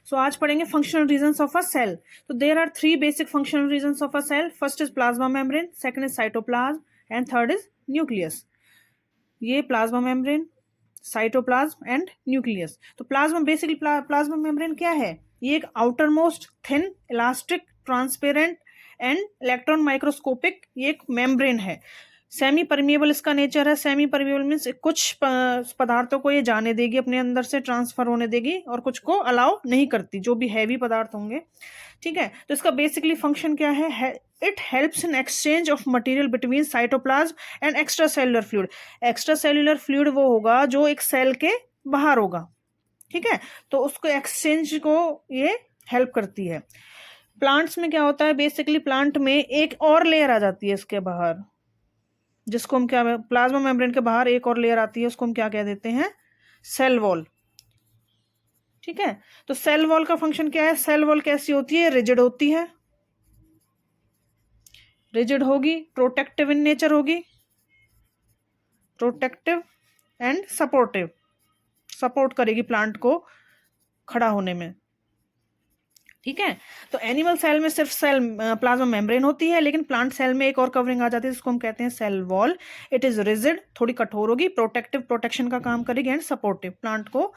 सो आज पढ़ेंगे functional regions of a cell. तो there are 3 basic functional regions of a cell. First is plasma membrane, second is cytoplasm and third is nucleus. ये plasma membrane, cytoplasm and nucleus. तो plasma basically plasma membrane क्या है? ये एक outermost thin elastic transparent and electron microscopic ये एक membrane है। Semi permeable इसका नेचर है। सेमी परमिएबल मीन्स कुछ पदार्थों को ये जाने देगी, अपने अंदर से ट्रांसफर होने देगी, और कुछ को अलाउ नहीं करती, जो भी हैवी पदार्थ होंगे। ठीक है, तो इसका बेसिकली फंक्शन क्या है? It helps in exchange of material between cytoplasm and extra cellular fluid. Extra cellular fluid वो होगा जो एक सेल के बाहर होगा। ठीक है, तो उसको एक्सचेंज को ये हेल्प करती है। प्लांट्स में क्या होता है? बेसिकली प्लांट में एक और लेयर आ जाती है इसके बाहर, जिसको हम क्या, प्लाज्मा मेम्ब्रेन के बाहर एक और लेयर आती है, उसको हम क्या कह देते हैं? Cell wall. ठीक है, तो सेल वॉल का फंक्शन क्या है? सेल वॉल कैसी होती है? रिजिड होती है, रिजिड होगी, प्रोटेक्टिव इन नेचर होगी, प्रोटेक्टिव एंड सपोर्टिव, सपोर्ट करेगी प्लांट को खड़ा होने में। ठीक है, तो एनिमल सेल में सिर्फ सेल प्लाज्मा मेम्ब्रेन होती है, लेकिन प्लांट सेल में एक और कवरिंग आ जाती है, जिसको हम कहते हैं cell wall. It is rigid, थोड़ी कठोर होगी, प्रोटेक्टिव, प्रोटेक्शन का काम करेगी, एंड सपोर्टिव, प्लांट को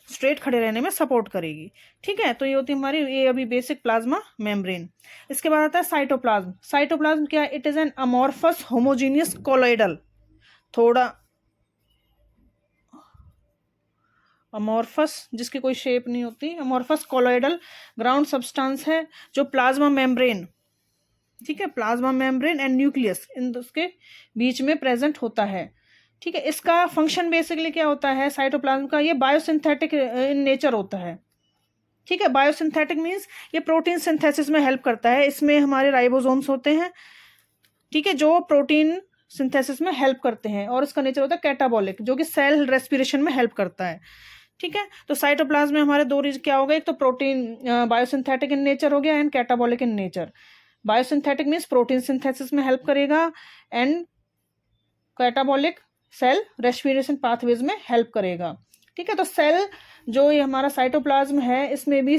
स्ट्रेट खड़े रहने में सपोर्ट करेगी। ठीक है, तो ये होती है हमारी ये अभी बेसिक प्लाज्मा मेम्ब्रेन। इसके बाद आता है साइटोप्लाज्म। साइटोप्लाज्म क्या है? It is an amorphous homogeneous colloidal, थोड़ा अमॉर्फस जिसकी कोई शेप नहीं होती, अमॉर्फस कोलोइडल ग्राउंड सब्सटेंस है जो प्लाज्मा मेम्ब्रेन, ठीक है, plasma membrane and nucleus in उसके बीच में प्रेजेंट होता है। ठीक है, इसका फंक्शन बेसिकली क्या होता है साइटोप्लाज्म का? ये बायोसिंथेटिक इन नेचर होता है। ठीक है, बायोसिंथेटिक मीन्स ये प्रोटीन सिंथेसिस में हेल्प करता है। इसमें हमारे राइबोसोम्स होते हैं, ठीक है, जो प्रोटीन सिंथेसिस में हेल्प करते हैं, और इसका नेचर होता है कैटाबॉलिक, जो कि सेल रेस्पिरेशन में हेल्प करता है। ठीक है, तो साइटोप्लाज्म में हमारे दो क्या होगा? एक तो प्रोटीन बायोसिंथेटिक इन नेचर हो गया, and catabolic in nature. Biosynthetic means protein synthesis में हेल्प करेगा, and catabolic cell respiration pathways में हेल्प करेगा। ठीक है, तो सेल जो ये हमारा साइटोप्लाज्म है, इसमें भी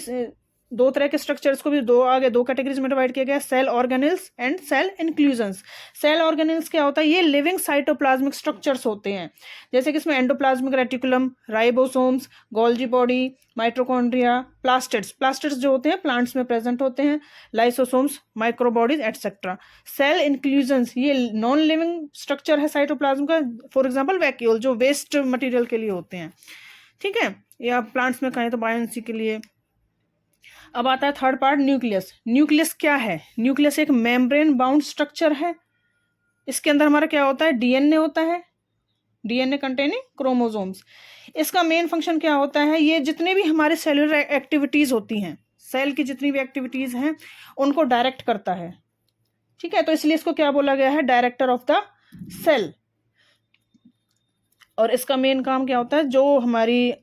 दो तरह के स्ट्रक्चर्स को भी दो कैटेगरीज में डिवाइड किया गया है, cell organelles and cell inclusions. Cell organelles क्या होता है? ये लिविंग साइटोप्लाज्मिक स्ट्रक्चर्स होते हैं, जैसे कि इसमें endoplasmic reticulum, ribosomes, Golgi body, mitochondria, plastids, plastids जो होते हैं प्लांट्स में प्रेजेंट होते हैं, lysosomes, microbodies etcetera. Cell inclusions ये नॉन लिविंग स्ट्रक्चर है साइटोप्लाज्म का, फॉर एग्जाम्पल वैक्यूल जो वेस्ट मटीरियल के लिए होते हैं। ठीक है, या प्लांट्स में कहें तो बायोएनर्जी के लिए। अब आता है थर्ड पार्ट, न्यूक्लियस। न्यूक्लियस क्या है? न्यूक्लियस एक मेम्ब्रेन बाउंड स्ट्रक्चर है। इसके अंदर हमारा क्या होता है? डीएनए होता है, डीएनए कंटेनिंग क्रोमोसोम्स। इसका मेन फंक्शन क्या होता है? ये जितने भी हमारे सेलुलर एक्टिविटीज होती हैं, सेल की जितनी भी एक्टिविटीज हैं, उनको डायरेक्ट करता है। ठीक है, तो इसलिए इसको क्या बोला गया है? Director of the cell. और इसका मेन काम क्या होता है? जो हमारी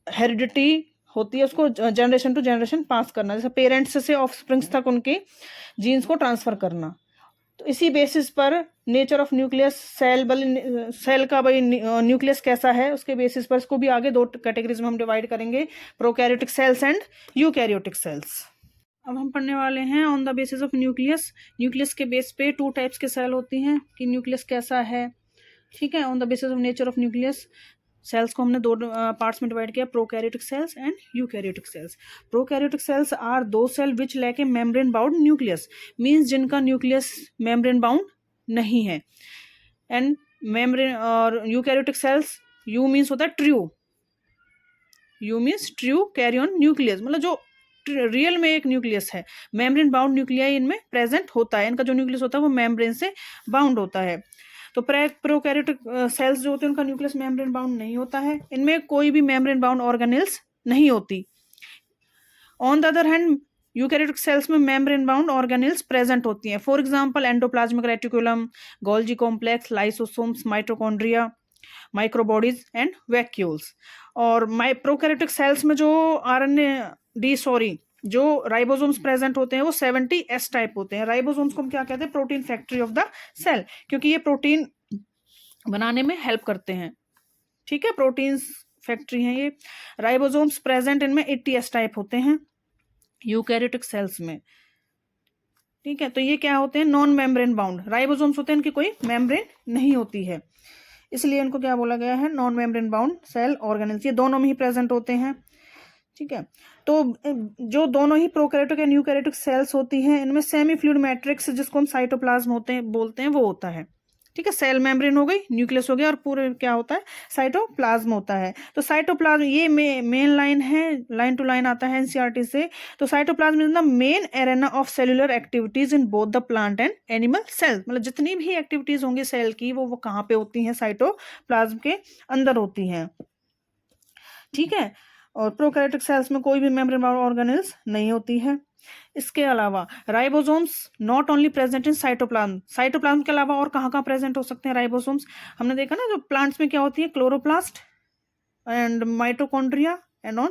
हेरिडिटी होती है उसको जनरेशन टू जनरेशन पास करना, जैसे पेरेंट्स से ऑफस्प्रिंग्स तक उनके जीन्स को ट्रांसफर करना। तो इसी बेसिस पर नेचर ऑफ न्यूक्लियस, सेल का भाई न्यूक्लियस कैसा है, उसके बेसिस पर इसको भी आगे दो कैटेगरीज में हम डिवाइड करेंगे, prokaryotic cells and eukaryotic sales. अब हम पढ़ने वाले हैं on the basis of nucleus. Nucleus के बेस पे 2 टाइप्स के सेल होती हैं कि न्यूक्लियस कैसा है। ठीक है, on the basis of nature of nucleus cells को हमने 2 पार्ट्स में डिवाइड किया, prokaryotic cells and eukaryotic cells. Prokaryotic cells are those cell which lack a membrane bound nucleus, means जिनका न्यूक्लियस मेम्ब्रेन बाउंड नहीं है। एंड मेम्ब्रेन और eukaryotic cells, eu means होता है true, eu means true karyon nucleus, मतलब जो real में एक न्यूक्लियस है, मेम्ब्रेन बाउंड न्यूक्लियाई इनमें प्रेजेंट होता है। इनका जो न्यूक्लियस होता है वो मेम्ब्रेन से बाउंड होता है। तो प्रोकैरियोटिक सेल्स जो होते हैं उनका न्यूक्लियस मेम्ब्रेन बाउंड नहीं होता है, इनमें कोई भी मेम्ब्रेन बाउंड ऑर्गेनेल्स नहीं होती। On the other hand eukaryotic cells में मेम्ब्रेन बाउंड ऑर्गेनेल्स प्रेजेंट होती हैं, for example endoplasmic reticulum, Golgi complex, lysosomes, mitochondria, microbodies and vacuoles. और प्रोकैरियोटिक सेल्स में जो राइबोसोम्स प्रेजेंट होते हैं वो 70S टाइप होते हैं। राइबोसोम्स को हम क्या कहते हैं? Protein factory of the cell, क्योंकि ये प्रोटीन बनाने में हेल्प करते हैं। ठीक है, प्रोटीन्स फैक्ट्री है ये। राइबोसोम्स प्रेजेंट इनमें 80 एस टाइप होते हैं यूकैरियोटिक सेल्स में, ठीक है। तो ये क्या होते हैं, नॉन मेम्ब्रेन बाउंड राइबोसोम्स होते हैं, इनकी कोई मेम्ब्रेन नहीं होती है, इसलिए इनको क्या बोला गया है, non membrane bound cell organelles. ये दोनों में ही प्रेजेंट होते हैं, ठीक है। तो जो दोनों ही प्रोकैरियोटिक एंड यूकैरियोटिक सेल्स होती हैं, इनमें सेमी फ्लूइड मैट्रिक्स जिसको हम साइटोप्लाज्म होते हैं बोलते हैं वो होता है, ठीक है। सेल मेम्ब्रेन हो गई, न्यूक्लियस हो गया, और पूरे क्या होता है, साइटोप्लाज्म होता है। तो साइटोप्लाज्म ये मेन लाइन है, लाइन टू लाइन आता है एनसीईआरटी से। तो cytoplasm is the main arena of cellular activities in both the plant and animal cells. मतलब जितनी भी एक्टिविटीज होंगी सेल की वो कहाँ पे होती हैं, साइटोप्लाज्म के अंदर होती हैं, ठीक है। और प्रोकैरियोटिक सेल्स में कोई भी मेम्ब्रेन बाउंड ऑर्गेनेल्स नहीं होती है। इसके अलावा ribosomes not only present in cytoplasm, cytoplasm के अलावा और कहाँ कहाँ प्रेजेंट हो सकते हैं राइबोसोम्स, हमने देखा ना, जो प्लांट्स में क्या होती है, chloroplast and mitochondria, and on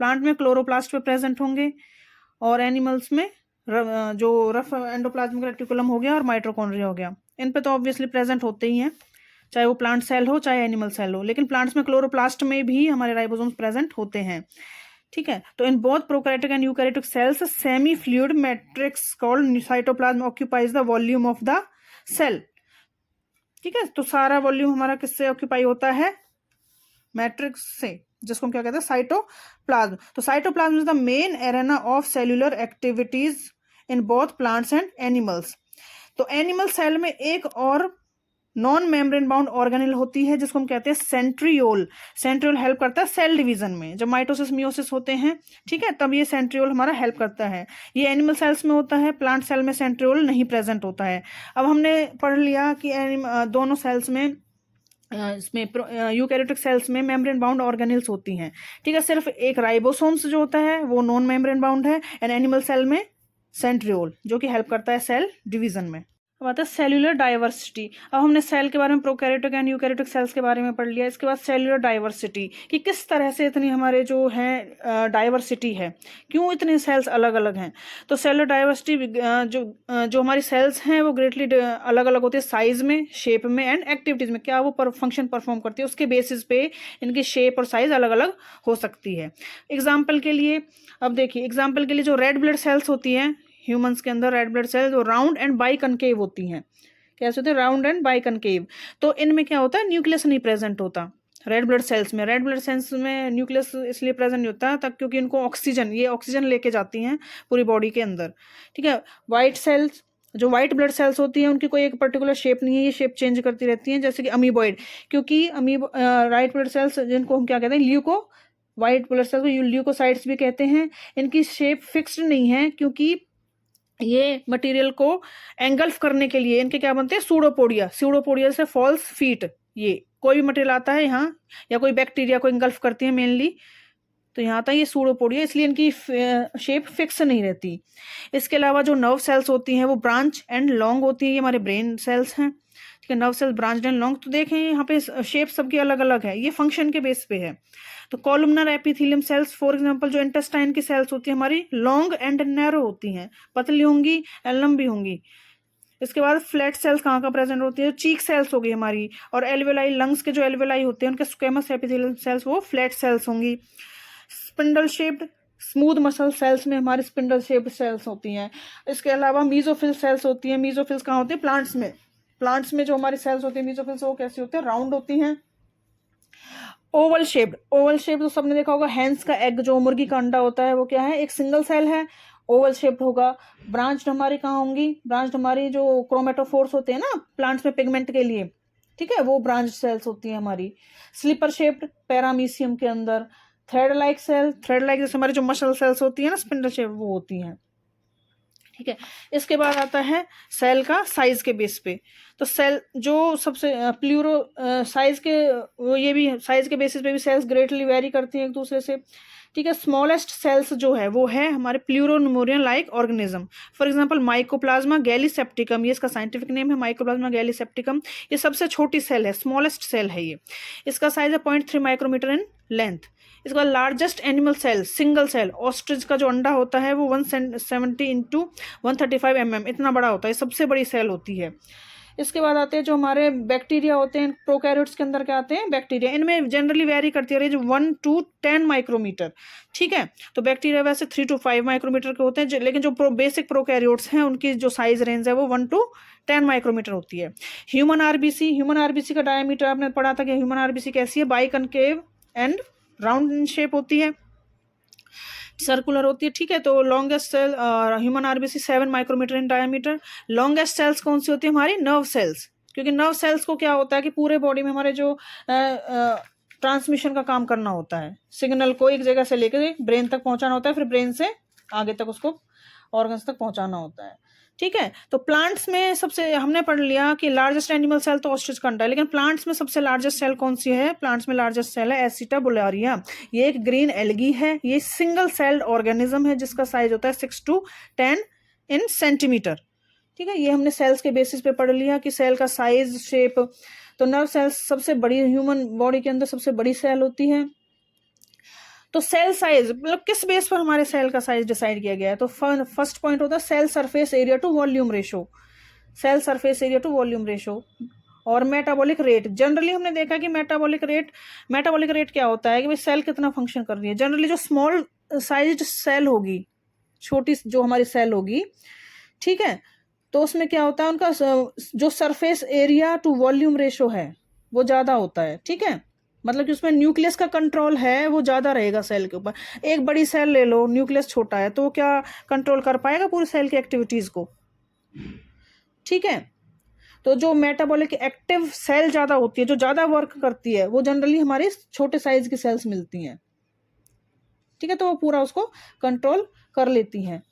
plant में क्लोरोप्लास्ट पे प्रेजेंट होंगे, और एनिमल्स में जो रफ एंडोप्लाज्मिक रेटिकुलम हो गया और माइटोकॉन्ड्रिया हो गया, इन पे तो ऑब्वियसली प्रेजेंट होते ही हैं, चाहे वो प्लांट सेल हो चाहे एनिमल सेल हो। लेकिन प्लांट्स में क्लोरोप्लास्ट में भी हमारे राइबोसोम्स प्रेजेंट होते हैं, ठीक है। तो in both prokaryotic and eukaryotic cells semi fluid matrix called cytoplasm occupies the volume of the cell, ठीक है। तो सारा वॉल्यूम हमारा किससे ऑक्यूपाई होता है, मैट्रिक्स से, जिसको हम क्या कहते हैं, साइटोप्लाज्म। तो cytoplasm is the main arena of cellular activities in both plants and animals. तो एनिमल सेल में एक और नॉन मेम्ब्रेन बाउंड ऑर्गेनेल होती है जिसको हम कहते हैं सेंट्रियोल। सेंट्रियोल हेल्प करता है सेल डिवीजन में, जब माइटोसिस मियोसिस होते हैं, ठीक है, तब ये सेंट्रियोल हमारा हेल्प करता है। ये एनिमल सेल्स में होता है, प्लांट सेल में सेंट्रियोल नहीं प्रेजेंट होता है। अब हमने पढ़ लिया कि दोनों सेल्स में, इसमें यूकैरियोटिक सेल्स में मेम्ब्रेन बाउंड ऑर्गेनेल्स होती हैं, ठीक है। सिर्फ एक राइबोसोम्स जो होता है वो नॉन मेम्ब्रेन बाउंड है, एंड एनिमल सेल में सेंट्रियोल जो कि हेल्प करता है सेल डिवीजन में। अब आता है सेल्यूलर डाइवर्सिटी। अब हमने सेल के बारे में, प्रोकैरियोटिक एंड यूकैरियोटिक सेल्स के बारे में पढ़ लिया। इसके बाद सेल्यूलर डाइवर्सिटी, कि किस तरह से इतनी हमारे जो है डाइवर्सिटी है, क्यों इतने सेल्स अलग अलग हैं। तो सेल्यूलर डाइवर्सिटी जो हमारी सेल्स हैं वो ग्रेटली अलग अलग होती है, साइज में, शेप में, एंड एक्टिविटीज में, क्या वो फंक्शन परफॉर्म करती है उसके बेसिस पे इनकी शेप और साइज अलग अलग हो सकती है। एग्जाम्पल के लिए, अब देखिए, एग्जाम्पल के लिए जो रेड ब्लड सेल्स होती हैं ह्यूमंस के अंदर, रेड ब्लड सेल्स जो राउंड एंड बाई कनकेव होती हैं, कैसे होते हैं, राउंड एंड बाई कनकेव। तो इनमें क्या होता है, न्यूक्लियस नहीं प्रेजेंट होता रेड ब्लड सेल्स में। रेड ब्लड सेल्स में न्यूक्लियस इसलिए प्रेजेंट नहीं होता तब क्योंकि इनको ऑक्सीजन, ये ऑक्सीजन लेके जाती हैं पूरी बॉडी के अंदर, ठीक है। वाइट सेल्स, जो वाइट ब्लड सेल्स होती हैं उनकी कोई एक पर्टिकुलर शेप नहीं है, ये शेप चेंज करती रहती हैं, जैसे कि अमीबॉइड, क्योंकि राइट ब्लड सेल्स जिनको हम क्या कहते हैं, ल्यूको, वाइट ब्लड सेल्स को ल्यूकोसाइट्स भी कहते हैं, इनकी शेप फिक्स्ड नहीं है, क्योंकि ये मटेरियल को एंगल्फ करने के लिए इनके क्या बनते हैं, सूडोपोडिया, सूडोपोडिया से फॉल्स फीट, ये कोई भी मटेरियल आता है यहाँ, या कोई बैक्टीरिया को एंगल्फ करती है मेनली, तो यहाँ आता है ये सूडोपोडिया, इसलिए इनकी शेप फिक्स नहीं रहती। इसके अलावा जो नर्व सेल्स होती हैं वो ब्रांच एंड लॉन्ग होती है, ये हमारे ब्रेन सेल्स हैं, ठीक है। Nerve cells branch and long, तो देखें यहाँ पे शेप सबकी अलग अलग है, ये फंक्शन के बेस पे है। तो columnar epithelium cells, for example जो इंटेस्टाइन की सेल्स होती है हमारी, लॉन्ग एंड नैरो होती हैं, पतली होंगी एंड लंबी होंगी। इसके बाद फ्लैट सेल्स कहाँ का प्रेजेंट होती है, चीक सेल्स होगी हमारी, और एल्वेलाई, लंग्स के जो एल्वेलाई होते हैं उनके स्क्वेमस एपिथेलियम सेल्स वो फ्लैट सेल्स होंगी। Spindle shaped smooth muscle cells में हमारी स्पिंडल शेप्ड सेल्स होती हैं। इसके अलावा मीजोफिल सेल्स होती हैं, मीजोफिल्स कहाँ होती है, प्लांट्स में, प्लांट्स में जो हमारी सेल्स होती है मीजोफिल्स वो कैसी होती है, राउंड होती हैं। ओवल शेप्ड, ओवल शेप्ड तो सबने देखा होगा, हैंस का एग जो मुर्गी का अंडा होता है वो क्या है, एक सिंगल सेल है, ओवल शेप्ड होगा। ब्रांच्ड हमारी कहाँ होंगी, ब्रांच्ड हमारी जो क्रोमेटोफोर्स होते हैं ना प्लांट्स में पिगमेंट के लिए, ठीक है, वो ब्रांच सेल्स होती हैं हमारी। स्लीपर शेप्ड पैरामीशियम के अंदर। Thread like cell, thread like जैसे हमारी जो मसल सेल्स होती है ना स्पिंडल शेप, वो होती हैं, ठीक है। इसके बाद आता है सेल का साइज के बेस पे। तो सेल जो सबसे प्लूरो साइज के, वो ये भी साइज के बेसिस पे भी सेल्स ग्रेटली वेरी करती हैं एक दूसरे से, ठीक है। स्मॉलेस्ट सेल्स जो है वो है हमारे pleuropneumonia like organism, for example mycoplasma gallisepticum, ये इसका साइंटिफिक नेम है, माइकोप्लाज्मा गैलीसेप्टिकम। ये सबसे छोटी सेल है, स्मॉलेस्ट सेल है ये, इसका साइज है 0.3 माइक्रोमीटर इन लेंथ। इसके बाद largest animal cell, single cell, ostrich का जो अंडा होता है वो 170 × 135 mm इतना बड़ा होता है, सबसे बड़ी सेल होती है। इसके बाद आते हैं जो हमारे बैक्टीरिया होते हैं, प्रोकैरियोट्स के अंदर क्या आते हैं, बैक्टीरिया। इनमें जनरली वेरी करती है रेंज 1 to 10 माइक्रोमीटर, ठीक है। तो बैक्टीरिया वैसे 3 to 5 माइक्रोमीटर के होते हैं, लेकिन जो बेसिक प्रोकैरियोट्स हैं उनकी जो साइज रेंज है वो 1 to 10 माइक्रोमीटर होती है। ह्यूमन आरबीसी का डायमीटर आपने पढ़ा था कि ह्यूमन आरबीसी कैसी है, biconcave and round in shape होती है, सर्कुलर होती है, ठीक है। तो longest cell human RBC 7 micrometre in diameter. Longest cells कौन सी होती है हमारी, नर्व सेल्स, क्योंकि नर्व सेल्स को क्या होता है कि पूरे बॉडी में हमारे जो ट्रांसमिशन का काम करना होता है, सिग्नल को एक जगह से लेकर ब्रेन तक पहुंचाना होता है, फिर ब्रेन से आगे तक उसको ऑर्गन्स तक पहुंचाना होता है, ठीक है। तो प्लांट्स में सबसे हमने पढ़ लिया कि लार्जेस्ट एनिमल सेल तो ऑस्ट्रिच कंटा है, लेकिन प्लांट्स में सबसे लार्जेस्ट सेल कौन सी है, प्लांट्स में लार्जेस्ट सेल है एसिटाबुलारिया। ये एक ग्रीन एल्गी है, ये सिंगल सेल्ड ऑर्गेनिज्म है जिसका साइज होता है 6 to 10 इन सेंटीमीटर, ठीक है। ये हमने सेल्स के बेसिस पे पढ़ लिया कि सेल का साइज, शेप। तो नर्व सेल्स सबसे बड़ी, ह्यूमन बॉडी के अंदर सबसे बड़ी सेल होती है। तो सेल साइज मतलब किस बेस पर हमारे सेल का साइज डिसाइड किया गया है, तो फर्स्ट पॉइंट होता है cell surface area to volume ratio, cell surface area to volume ratio. और मेटाबॉलिक रेट, जनरली हमने देखा कि मेटाबॉलिक रेट क्या होता है कि भाई सेल कितना फंक्शन कर रही है। जनरली जो स्मॉल साइज सेल होगी, छोटी जो हमारी सेल होगी, ठीक है, तो उसमें क्या होता है उनका जो surface area to volume ratio है वो ज़्यादा होता है, ठीक है। मतलब कि उसमें न्यूक्लियस का कंट्रोल है वो ज़्यादा रहेगा सेल के ऊपर। एक बड़ी सेल ले लो, न्यूक्लियस छोटा है, तो क्या कंट्रोल कर पाएगा पूरी सेल की एक्टिविटीज़ को, ठीक है। तो जो मेटाबॉलिक एक्टिव सेल ज़्यादा होती है, जो ज़्यादा वर्क करती है, वो जनरली हमारी छोटे साइज की सेल्स मिलती हैं, ठीक है। तो वो पूरा उसको कंट्रोल कर लेती हैं।